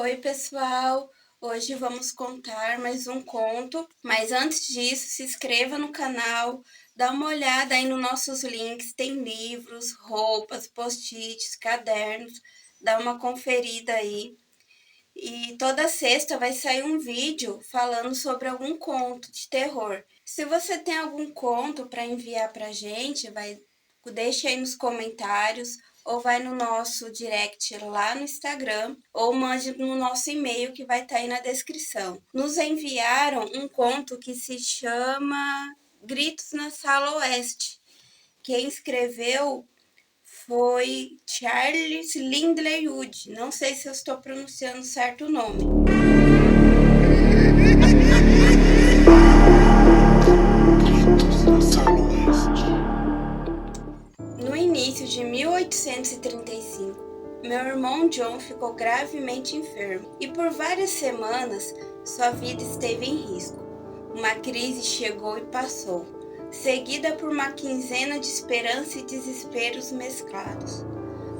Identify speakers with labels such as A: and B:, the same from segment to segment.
A: Oi, pessoal! Hoje vamos contar mais um conto, mas antes disso, se inscreva no canal, dá uma olhada aí nos nossos links, tem livros, roupas, post-its, cadernos, dá uma conferida aí. E toda sexta vai sair um vídeo falando sobre algum conto de terror. Se você tem algum conto para enviar para a gente, deixe aí nos comentários ou vai no nosso direct lá no Instagram ou mande no nosso e-mail que vai estar aí na descrição. Nos enviaram um conto que se chama Gritos na Sala Oeste. Quem escreveu foi Charles Lindley Wood. Não sei se eu estou pronunciando certo o nome. No início de 1835, meu irmão John ficou gravemente enfermo e por várias semanas sua vida esteve em risco. Uma crise chegou e passou, seguida por uma quinzena de esperança e desesperos mesclados.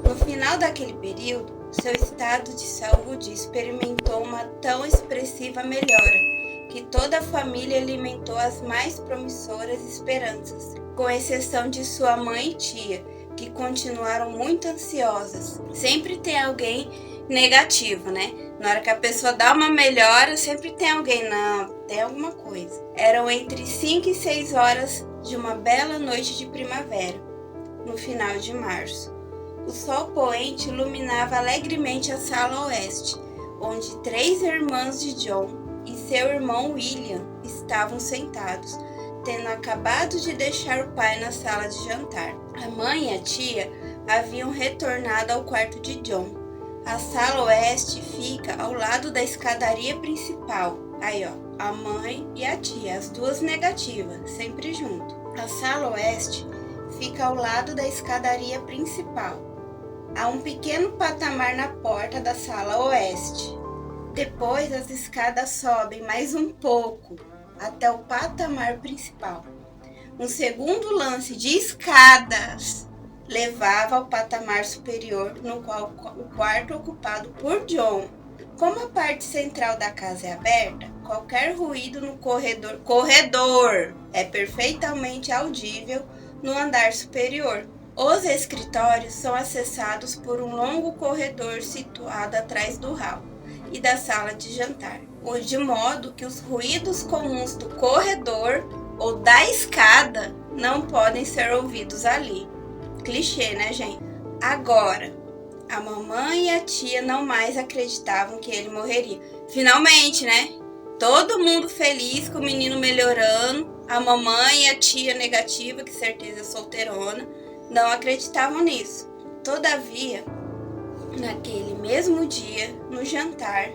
A: No final daquele período, seu estado de saúde experimentou uma tão expressiva melhora que toda a família alimentou as mais promissoras esperanças, com exceção de sua mãe e tia, que continuaram muito ansiosas. Sempre tem alguém negativo, né? Na hora que a pessoa dá uma melhora, sempre tem alguém, não, tem alguma coisa. Eram entre 5 e 6 horas de uma bela noite de primavera, no final de março. O sol poente iluminava alegremente a sala oeste, onde 3 irmãs de John e seu irmão William estavam sentados, tendo acabado de deixar o pai na sala de jantar. A mãe e a tia haviam retornado ao quarto de John. A sala oeste fica ao lado da escadaria principal. Aí, ó, a mãe e a tia, as duas negativas, sempre junto. A sala oeste fica ao lado da escadaria principal. Há um pequeno patamar na porta da sala oeste. Depois as escadas sobem mais um pouco até o patamar principal. Um segundo lance de escadas levava ao patamar superior, no qual o quarto ocupado por John. Como a parte central da casa é aberta, qualquer ruído no corredor é perfeitamente audível no andar superior. Os escritórios são acessados por um longo corredor situado atrás do hall e da sala de jantar, de modo que os ruídos comuns do corredor ou da escada não podem ser ouvidos ali. Clichê, né, gente? Agora, a mamãe e a tia não mais acreditavam que ele morreria. Finalmente, né? Todo mundo feliz com o menino melhorando. A mamãe e a tia negativa, que certeza é solteirona, não acreditavam nisso. Todavia, naquele mesmo dia, no jantar,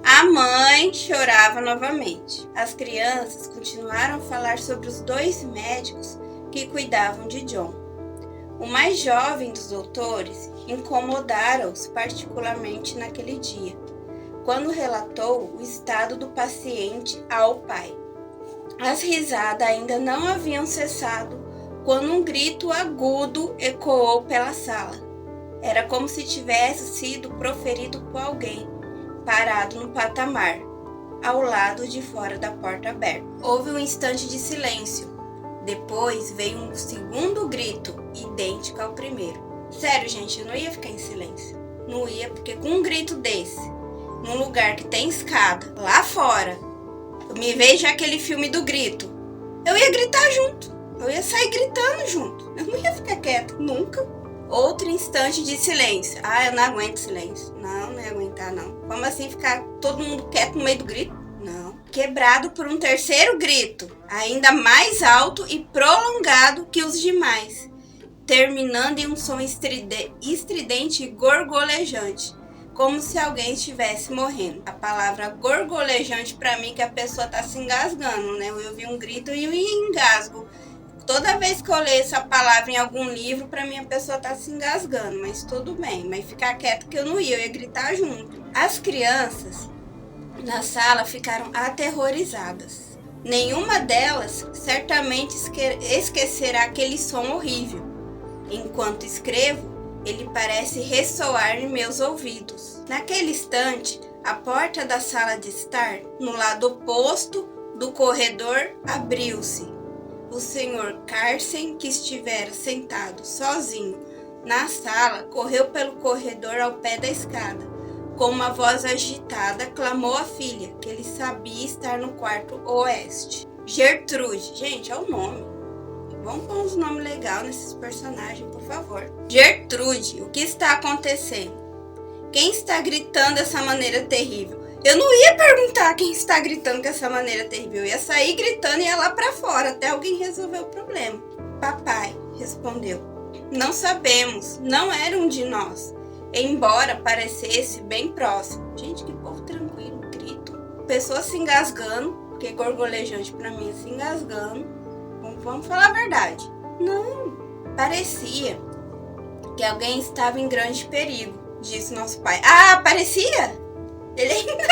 A: a mãe chorava novamente. As crianças continuaram a falar sobre os 2 médicos que cuidavam de John. O mais jovem dos doutores incomodara-os particularmente naquele dia, quando relatou o estado do paciente ao pai. As risadas ainda não haviam cessado quando um grito agudo ecoou pela sala. Era como se tivesse sido proferido por alguém parado no patamar, ao lado de fora da porta aberta. Houve um instante de silêncio. Depois veio um segundo grito, idêntico ao primeiro. Sério, gente, eu não ia ficar em silêncio. Não ia, porque com um grito desse, num lugar que tem escada, lá fora, eu me vejo aquele filme do grito, eu ia gritar junto. Eu ia sair gritando junto. Eu não ia ficar quieta, nunca. Outro instante de silêncio. Ah, eu não aguento silêncio. Não ia aguentar, não. Como assim ficar todo mundo quieto no meio do grito? Não. Quebrado por um terceiro grito, ainda mais alto e prolongado que os demais, terminando em um som estridente e gorgolejante, como se alguém estivesse morrendo. A palavra gorgolejante para mim que a pessoa tá se engasgando, né? Eu vi um grito e eu engasgo. Toda vez que eu leio essa palavra em algum livro, para mim a pessoa tá se engasgando, mas tudo bem. Mas ficar quieto que eu ia gritar junto. As crianças na sala ficaram aterrorizadas. Nenhuma delas certamente esquecerá aquele som horrível. Enquanto escrevo, ele parece ressoar em meus ouvidos. Naquele instante, a porta da sala de estar, no lado oposto do corredor, abriu-se. O Sr. Carson, que estivera sentado sozinho na sala, correu pelo corredor ao pé da escada. Com uma voz agitada, clamou à filha, que ele sabia estar no quarto oeste. Gertrude, gente, é o nome. Vamos pôr uns nomes legais nesses personagens, por favor. Gertrude, o que está acontecendo? Quem está gritando dessa maneira terrível? Eu não ia perguntar quem está gritando dessa maneira terrível. Eu ia sair gritando e ia lá pra fora, até alguém resolver o problema. Papai respondeu. Não sabemos, não era um de nós. Embora parecesse bem próximo. Gente, que povo tranquilo, grito. Pessoas se engasgando, porque gorgolejante pra mim é se engasgando. Vamos falar a verdade. Não, parecia que alguém estava em grande perigo, disse nosso pai. Ah, parecia? Ele ainda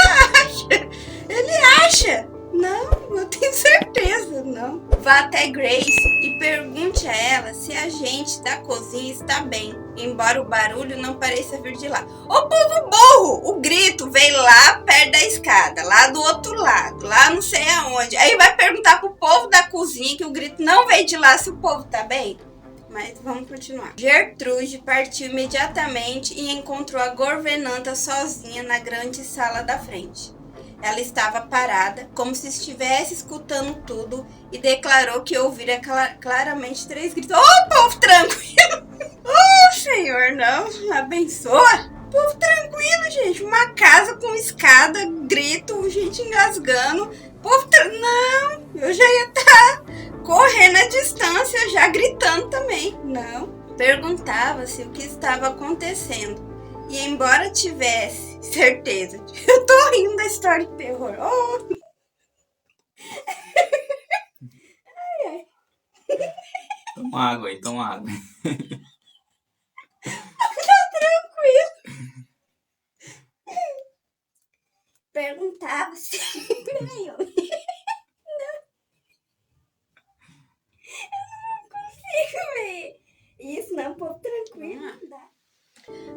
A: acha. Ele acha. Não, eu tenho certeza, não. Vá até Grace e pergunte a ela se a gente da cozinha está bem, embora o barulho não pareça vir de lá. Ô povo burro! O grito veio lá perto da escada, lá do outro lado, lá não sei aonde. Aí vai perguntar pro povo da cozinha que o grito não veio de lá, se o povo tá bem. Mas vamos continuar. Gertrude partiu imediatamente e encontrou a governanta sozinha na grande sala da frente. Ela estava parada, como se estivesse escutando tudo, e declarou que ouvira claramente 3 gritos. Ô, povo tranquilo! Ô, Senhor, não, abençoa! Povo tranquilo, gente. Uma casa com escada, grito, gente engasgando. Povo não, eu já ia estar correndo a distância, já gritando também. Não. Perguntava-se o que estava acontecendo. E embora tivesse certeza, eu tô rindo da história de terror. Oh. Ai, ai.
B: Toma água aí, toma água.
A: Tá tranquilo. Perguntava-se. Peraí, eu não consigo ver. Isso não, povo tranquilo, não dá.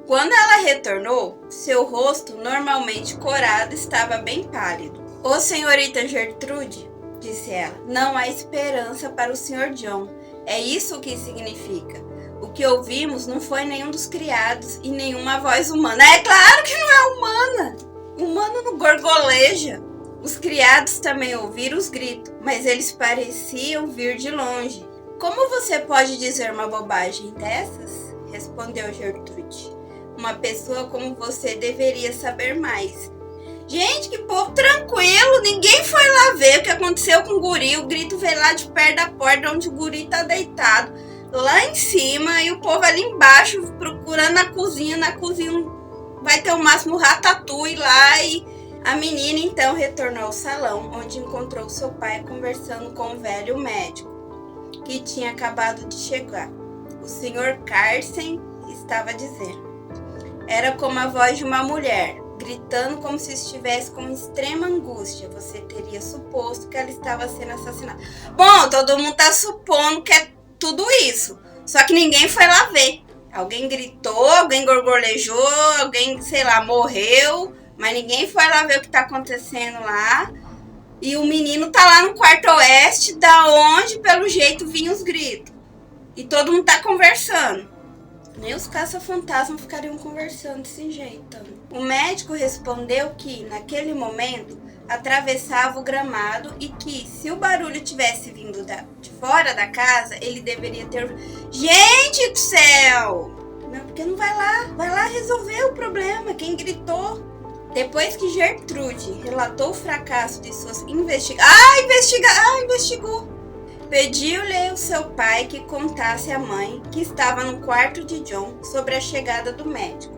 A: Quando ela retornou, seu rosto, normalmente corado, estava bem pálido. Ô, senhorita Gertrude, disse ela, não há esperança para o Sr. John. É isso que significa. O que ouvimos não foi nenhum dos criados e nenhuma voz humana. É claro que não é humana. Humano não gorgoleja. Os criados também ouviram os gritos, mas eles pareciam vir de longe. Como você pode dizer uma bobagem dessas? Respondeu Gertrude. Uma pessoa como você deveria saber mais. Gente, que povo tranquilo. Ninguém foi lá ver o que aconteceu com o guri. O grito veio lá de perto da porta onde o guri tá deitado. Lá em cima e o povo ali embaixo procurando na cozinha. Na cozinha vai ter o máximo ratatouille lá. E a menina então retornou ao salão, onde encontrou seu pai conversando com o velho médico, que tinha acabado de chegar. O Sr. Carson estava dizendo. Era como a voz de uma mulher, gritando como se estivesse com extrema angústia. Você teria suposto que ela estava sendo assassinada. Bom, todo mundo está supondo que é tudo isso. Só que ninguém foi lá ver. Alguém gritou, alguém gorgolejou, alguém, sei lá, morreu. Mas ninguém foi lá ver o que está acontecendo lá. E o menino tá lá no quarto oeste, da onde, pelo jeito, vinham os gritos. E todo mundo tá conversando. Nem os caça-fantasmas ficariam conversando desse jeito. O médico respondeu que, naquele momento, atravessava o gramado e que, se o barulho tivesse vindo de fora da casa, ele deveria ter... Gente do céu! Não, porque não vai lá resolver o problema. Quem gritou? Depois que Gertrude relatou o fracasso de suas investigou. Pediu-lhe o seu pai que contasse à mãe, que estava no quarto de John, sobre a chegada do médico.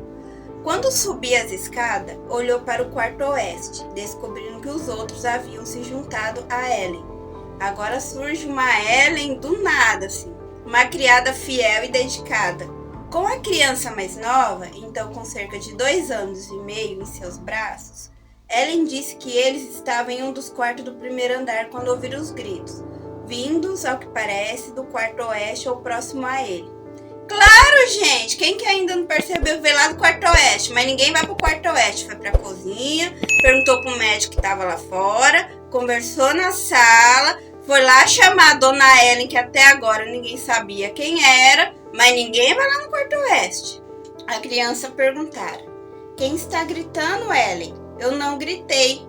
A: Quando subia as escadas, olhou para o quarto oeste, descobrindo que os outros haviam se juntado a Ellen. Agora surge uma Ellen do nada, assim, uma criada fiel e dedicada. Com a criança mais nova, então com cerca de 2 anos e meio em seus braços, Ellen disse que eles estavam em um dos quartos do primeiro andar quando ouviram os gritos, vindos, ao que parece, do quarto oeste ou próximo a ele. Claro Claro, gente! Quem que ainda não percebeu veio lá do quarto oeste? Mas ninguém vai pro quarto oeste. Foi pra cozinha, perguntou pro médico que tava lá fora, conversou na sala, foi lá chamar a dona Ellen, que até agora ninguém sabia quem era, mas ninguém vai lá no quarto oeste. A criança perguntara: quem está gritando, Ellen? Eu não gritei.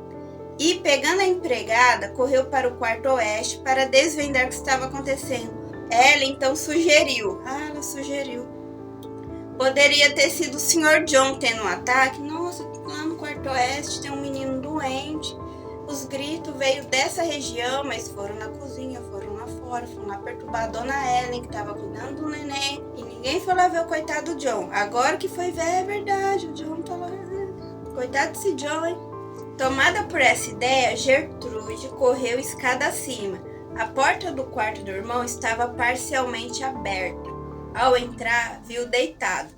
A: E, pegando a empregada, correu para o quarto oeste para desvendar o que estava acontecendo. Ellen então sugeriu. Ela sugeriu. Poderia ter sido o Sr. John tendo um ataque. Nossa, lá no quarto oeste tem um menino doente. Os gritos veio dessa região, mas foram na cozinha, foram lá fora, foram lá perturbar a dona Ellen, que estava cuidando do neném. E ninguém foi lá ver o coitado do John. Agora que foi ver, é verdade, o John tá lá. Coitado desse John, hein? Tomada por essa ideia, Gertrude correu escada acima. A porta do quarto do irmão estava parcialmente aberta. Ao entrar, viu deitado.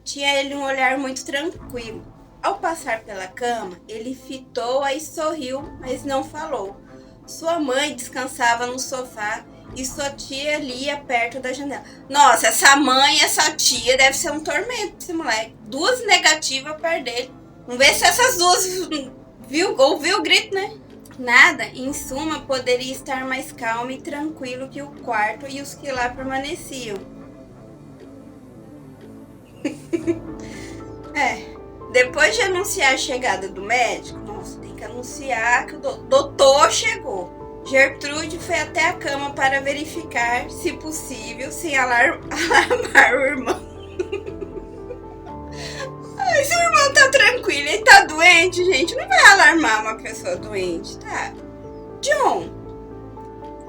A: Tinha ele um olhar muito tranquilo. Ao passar pela cama, ele fitou-a e sorriu, mas não falou. Sua mãe descansava no sofá e sua tia lia perto da janela. Nossa, essa mãe e essa tia deve ser um tormento esse moleque. Duas negativas perto dele. Vamos ver se essas duas ouviu o grito, né? Nada, em suma, poderia estar mais calmo e tranquilo que o quarto e os que lá permaneciam. Depois de anunciar a chegada do médico, nossa, tem que anunciar que o doutor chegou. Gertrude foi até a cama para verificar, se possível, sem alarmar o irmão. Se o irmão tá tranquilo, ele tá doente, gente, não vai alarmar uma pessoa doente, tá? John,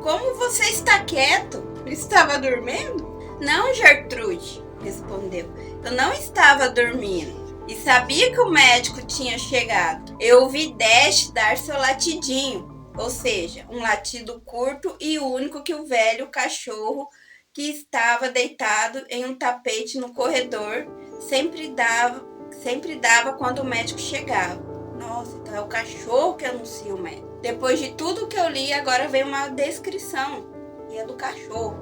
A: como você está quieto? Estava dormindo? Não, Gertrude, respondeu. Eu não estava dormindo e sabia que o médico tinha chegado. Eu ouvi Dash dar seu latidinho, ou seja, um latido curto e único que o velho cachorro que estava deitado em um tapete no corredor sempre dava quando o médico chegava. Nossa, então é o cachorro que anuncia o médico. Depois de tudo que eu li, agora vem uma descrição, e é do cachorro.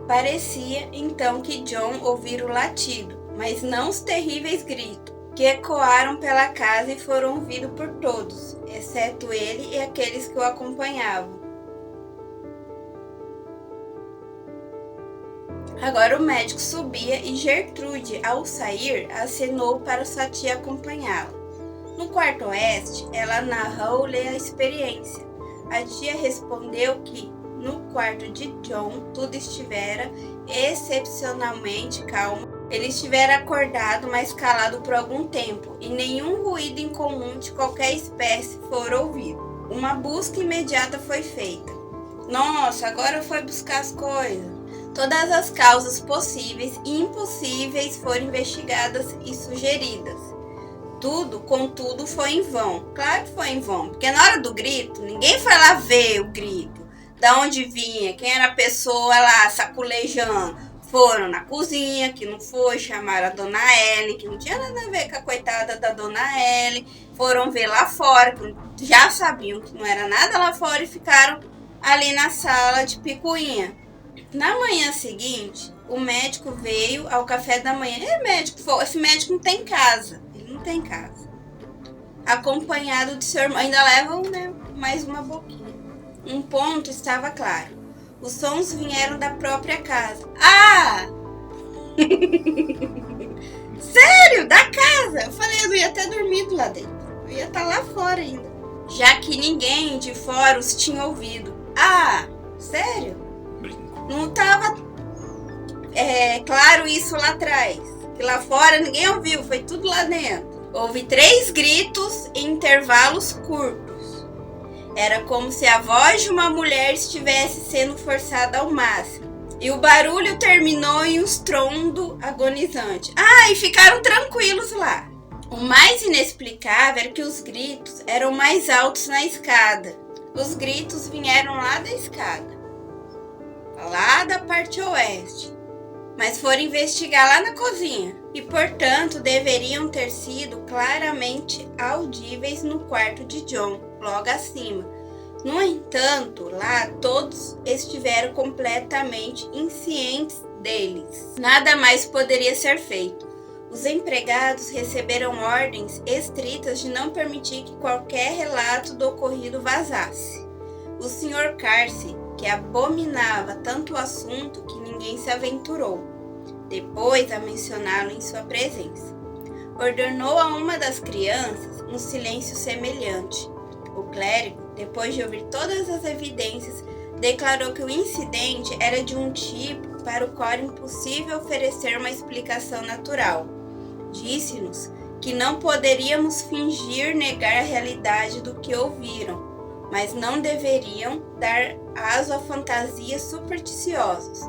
A: Parecia, então, que John ouvira o latido, mas não os terríveis gritos, que ecoaram pela casa e foram ouvidos por todos, exceto ele e aqueles que o acompanhavam. Agora o médico subia e Gertrude, ao sair, acenou para sua tia acompanhá-la. No quarto oeste, ela narrou-lhe a experiência. A tia respondeu que, no quarto de John, tudo estivera excepcionalmente calmo. Ele estivera acordado, mas calado por algum tempo, e nenhum ruído incomum de qualquer espécie fora ouvido. Uma busca imediata foi feita. Nossa, agora foi buscar as coisas. Todas as causas possíveis e impossíveis foram investigadas e sugeridas. Tudo, contudo, foi em vão. Claro que foi em vão, porque na hora do grito, ninguém foi lá ver o grito. Da onde vinha, quem era a pessoa lá saculejando. Foram na cozinha, que não foi, chamaram a dona Ellen, que não tinha nada a ver com a coitada da dona Ellen. Foram ver lá fora, que já sabiam que não era nada lá fora e ficaram ali na sala de picuinha. Na manhã seguinte, o médico veio ao café da manhã. Esse médico não tem casa. Ele não tem casa. Acompanhado de seu irmão. Ainda levam, né, mais uma boquinha. Um ponto estava claro. Os sons vieram da própria casa. Ah! Sério? Da casa? Eu falei, eu ia ter dormido lá dentro. Eu ia estar lá fora ainda. Já que ninguém de fora os tinha ouvido. Ah! Sério? Não estava claro isso lá atrás. Que lá fora ninguém ouviu, foi tudo lá dentro. Houve 3 gritos em intervalos curtos. Era como se a voz de uma mulher estivesse sendo forçada ao máximo. E o barulho terminou em um estrondo agonizante. Ah, e ficaram tranquilos lá. O mais inexplicável era que os gritos eram mais altos na escada. Os gritos vieram lá da escada. Lá da parte oeste, mas foram investigar lá na cozinha e, portanto, deveriam ter sido claramente audíveis no quarto de John, logo acima. No entanto, lá todos estiveram completamente inscientes deles, nada mais poderia ser feito. Os empregados receberam ordens estritas de não permitir que qualquer relato do ocorrido vazasse. O Sr. Carce, que abominava tanto o assunto que ninguém se aventurou, depois a mencioná-lo em sua presença, ordenou a uma das crianças um silêncio semelhante. O clérigo, depois de ouvir todas as evidências, declarou que o incidente era de um tipo para o qual era impossível oferecer uma explicação natural. Disse-nos que não poderíamos fingir negar a realidade do que ouviram, mas não deveriam dar aso a fantasias supersticiosas.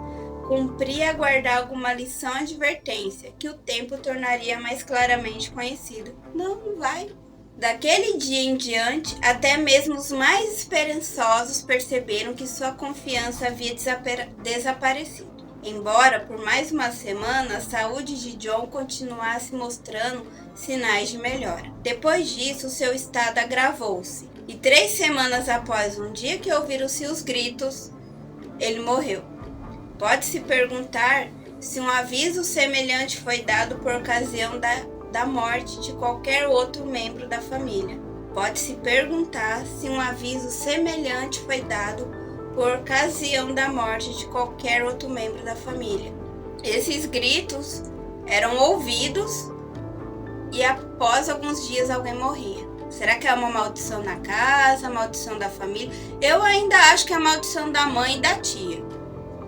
A: Cumpria aguardar alguma lição ou advertência, que o tempo tornaria mais claramente conhecido. Não vai. Daquele dia em diante, até mesmo os mais esperançosos perceberam que sua confiança havia desaparecido. Embora por mais uma semana a saúde de John continuasse mostrando sinais de melhora. Depois disso, seu estado agravou-se, e 3 semanas após um dia que ouviram-se os gritos, ele morreu. Pode-se perguntar se um aviso semelhante foi dado por ocasião da morte de qualquer outro membro da família. Pode-se perguntar se um aviso semelhante foi dado por ocasião da morte de qualquer outro membro da família. Esses gritos eram ouvidos e após alguns dias alguém morria. Será que é uma maldição na casa, maldição da família? Eu ainda acho que é a maldição da mãe e da tia.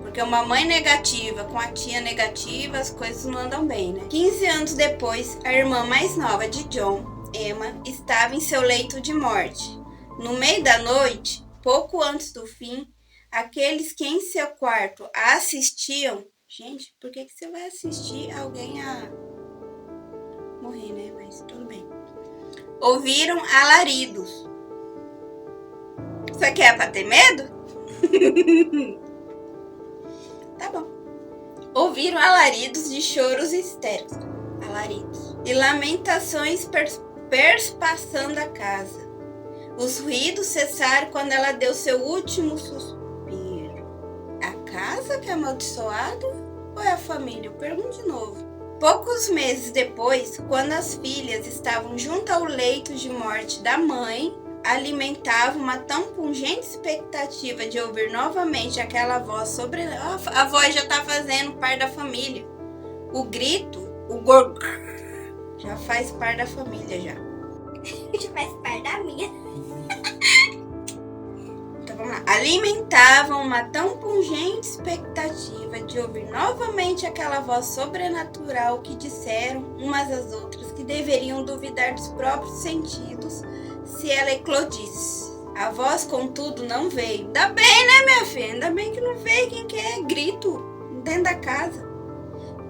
A: Porque uma mãe negativa com a tia negativa, as coisas não andam bem, né? 15 anos depois, a irmã mais nova de John, Emma, estava em seu leito de morte. No meio da noite, pouco antes do fim, aqueles que em seu quarto a assistiam... Gente, por que você vai assistir alguém a morrer, né? Mas tudo bem. Ouviram alaridos. Isso aqui é pra ter medo? Tá bom. Ouviram alaridos de choros histéricos. Alaridos. E lamentações perspassando a casa. Os ruídos cessaram quando ela deu seu último suspiro. A casa que é amaldiçoada ou é a família? Eu pergunto de novo. Poucos meses depois, quando as filhas estavam junto ao leito de morte da mãe, alimentavam uma tão pungente expectativa de ouvir novamente aquela voz sobre... A voz já está fazendo parte da família. O grito, o gorg, já faz parte da família já.
C: Já faz parte da minha.
A: Então vamos lá. Alimentavam uma tão pungente expectativa de ouvir novamente aquela voz sobrenatural que disseram umas às outras que deveriam duvidar dos próprios sentidos se ela eclodisse. A voz, contudo, não veio. Ainda bem, né, minha filha? Ainda bem que não veio. Quem quer grito dentro da casa.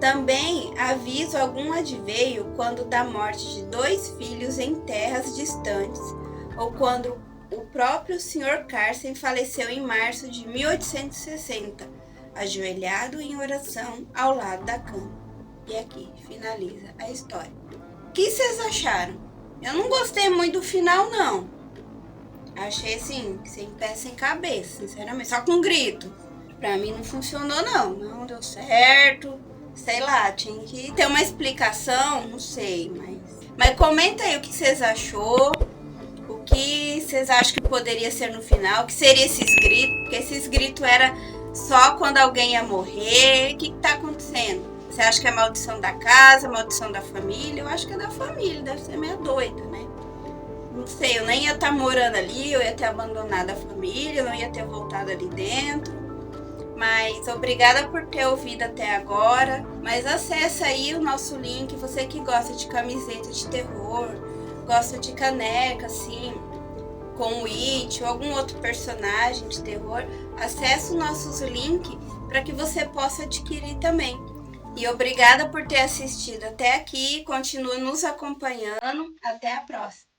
A: Também aviso algum adveio quando da morte de 2 filhos em terras distantes, ou quando o próprio Sr. Carson faleceu em março de 1860, ajoelhado em oração ao lado da cama. E aqui finaliza a história. O que vocês acharam? Eu não gostei muito do final, não. Achei assim, sem pé, sem cabeça, sinceramente. Só com grito. Pra mim não funcionou, não. Não deu certo. Sei lá, tinha que ter uma explicação, não sei. Mas comenta aí o que vocês achou. O que vocês acham que poderia ser no final. O que seria esses gritos. Porque esses gritos era só quando alguém ia morrer. O que tá acontecendo? Você acha que é maldição da casa, maldição da família? Eu acho que é da família, deve ser meio doida, né? Não sei, eu nem ia estar morando ali, eu ia ter abandonado a família, eu não ia ter voltado ali dentro. Mas obrigada por ter ouvido até agora. Mas acessa aí o nosso link, você que gosta de camiseta de terror, gosta de caneca, assim, com o It ou algum outro personagem de terror, acessa os nossos links para que você possa adquirir também. E obrigada por ter assistido até aqui. Continue nos acompanhando. Até a próxima.